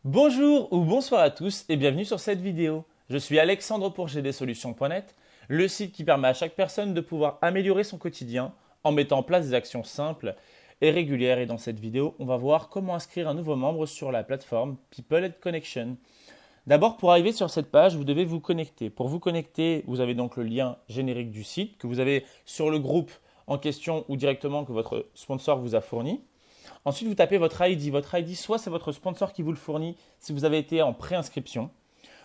Bonjour ou bonsoir à tous et bienvenue sur cette vidéo. Je suis Alexandre pour gdsolutions.net, le site qui permet à chaque personne de pouvoir améliorer son quotidien en mettant en place des actions simples et régulières. Et dans cette vidéo, on va voir comment inscrire un nouveau membre sur la plateforme People and Connection. D'abord, pour arriver sur cette page, vous devez vous connecter. Pour vous connecter, vous avez donc le lien générique du site que vous avez sur le groupe en question ou directement que votre sponsor vous a fourni. Ensuite, vous tapez votre ID. Votre ID, soit c'est votre sponsor qui vous le fournit si vous avez été en préinscription,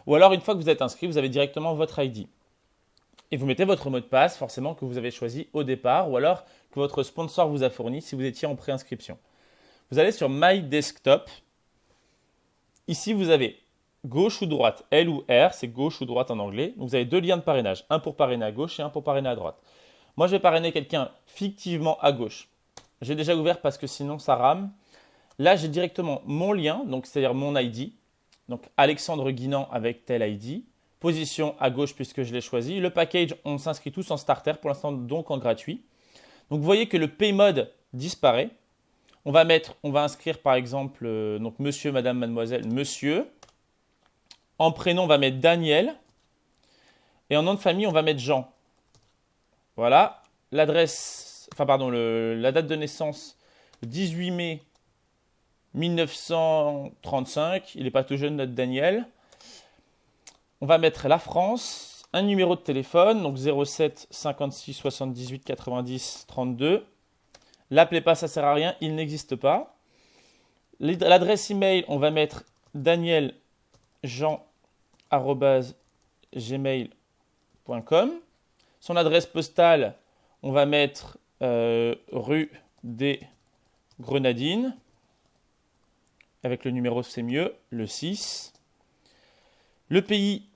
ou alors une fois que vous êtes inscrit, vous avez directement votre ID. Et vous mettez votre mot de passe, forcément que vous avez choisi au départ, ou alors que votre sponsor vous a fourni si vous étiez en préinscription. Vous allez sur My Desktop. Ici, vous avez gauche ou droite, L ou R, c'est gauche ou droite en anglais. Donc, vous avez deux liens de parrainage, un pour parrainer à gauche et un pour parrainer à droite. Moi, je vais parrainer quelqu'un fictivement à gauche. J'ai déjà ouvert parce que sinon ça rame. Là, j'ai directement mon lien, donc c'est-à-dire mon ID. Donc Alexandre Guinan avec tel ID. Position à gauche puisque je l'ai choisi. Le package, on s'inscrit tous en starter, pour l'instant donc en gratuit. Donc vous voyez que le pay mode disparaît. On va inscrire par exemple donc monsieur, madame, mademoiselle, monsieur. En prénom, on va mettre Daniel. Et en nom de famille, on va mettre Jean. Voilà. La date de naissance, 18 mai 1935. Il n'est pas tout jeune, notre Daniel. On va mettre la France, un numéro de téléphone, donc 07 56 78 90 32. L'appelez pas, ça sert à rien, il n'existe pas. L'adresse email, on va mettre danieljean@gmail.com. Son adresse postale, on va mettre rue des Grenadines. Avec le numéro, c'est mieux, le 6. Le pays,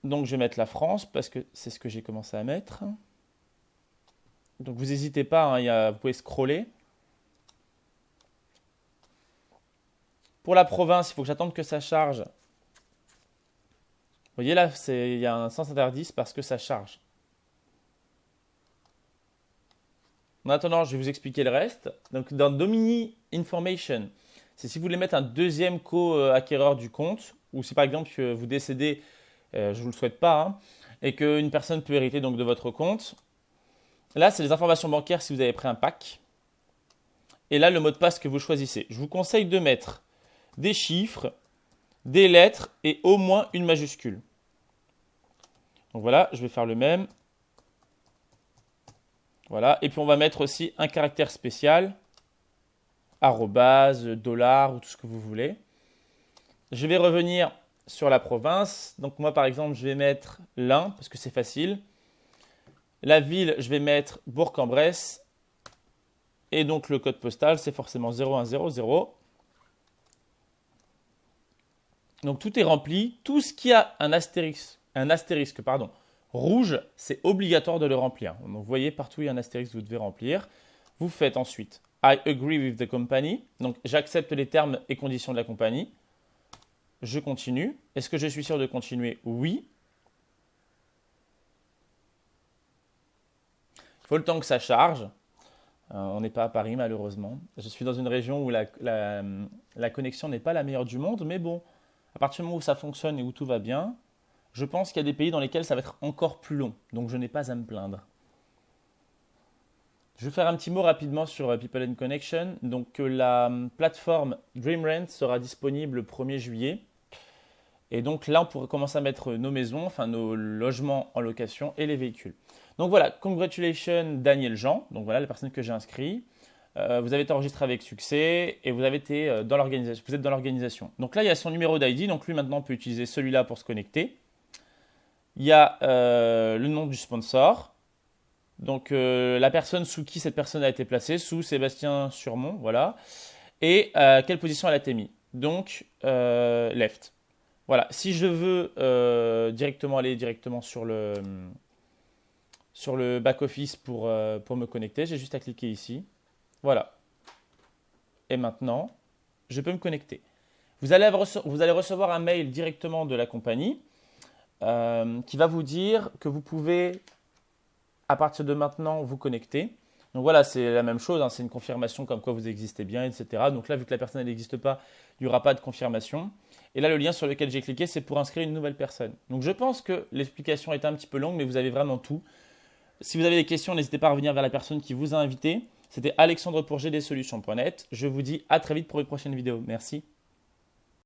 donc je vais mettre la France parce que c'est ce que j'ai commencé à mettre. Donc vous n'hésitez pas, vous pouvez scroller. Pour la province, il faut que j'attende que ça charge. Vous voyez là, il y a un sens interdit parce que ça charge. En attendant, je vais vous expliquer le reste. Donc dans Domini Information, c'est si vous voulez mettre un deuxième co-acquéreur du compte, ou si par exemple que vous décédez, je ne vous le souhaite pas, et qu'une personne peut hériter donc de votre compte. Là, c'est les informations bancaires si vous avez pris un pack. Et là, le mot de passe que vous choisissez. Je vous conseille de mettre des chiffres, des lettres et au moins une majuscule. Donc voilà, je vais faire le même. Voilà, et puis on va mettre aussi un caractère spécial, arrobase, dollar ou tout ce que vous voulez. Je vais revenir sur la province. Donc moi par exemple, je vais mettre l'Ain parce que c'est facile. La ville, je vais mettre Bourg-en-Bresse. Et donc le code postal, c'est forcément 0100. Donc tout est rempli. Tout ce qui a un astérisque, rouge, c'est obligatoire de le remplir. Donc vous voyez, partout il y a un astérisque que vous devez remplir. Vous faites ensuite I agree with the company. Donc j'accepte les termes et conditions de la compagnie. Je continue. Est-ce que je suis sûr de continuer? Oui. Il faut le temps que ça charge. On n'est pas à Paris malheureusement. Je suis dans une région où la connexion n'est pas la meilleure du monde. Mais bon, à partir du moment où ça fonctionne et où tout va bien, je pense qu'il y a des pays dans lesquels ça va être encore plus long. Donc je n'ai pas à me plaindre. Je vais faire un petit mot rapidement sur People and Connection. Donc la plateforme DreamRent sera disponible le 1er juillet. Et donc là, on pourrait commencer à mettre nos maisons, enfin nos logements en location et les véhicules. Donc voilà, congratulations Daniel Jean. Donc voilà, la personne que j'ai inscrite. Vous avez été enregistré avec succès et vous avez été dans l'organisation. Vous êtes dans l'organisation. Donc là, il y a son numéro d'ID. Donc lui, maintenant, on peut utiliser celui-là pour se connecter. Il y a le nom du sponsor. Donc la personne sous qui cette personne a été placée, sous Sébastien Surmont, voilà. Et quelle position elle a été mise. Donc left. Voilà. Si je veux aller directement sur le back-office pour me connecter, j'ai juste à cliquer ici. Voilà. Et maintenant, je peux me connecter. Vous allez recevoir un mail directement de la compagnie qui va vous dire que vous pouvez, à partir de maintenant, vous connecter. Donc voilà, c'est la même chose, c'est une confirmation comme quoi vous existez bien, etc. Donc là, vu que la personne n'existe pas, il n'y aura pas de confirmation. Et là, le lien sur lequel j'ai cliqué, c'est pour inscrire une nouvelle personne. Donc je pense que l'explication est un petit peu longue, mais vous avez vraiment tout. Si vous avez des questions, n'hésitez pas à revenir vers la personne qui vous a invité. C'était Alexandre pour gdsolutions.net. Je vous dis à très vite pour une prochaine vidéo. Merci.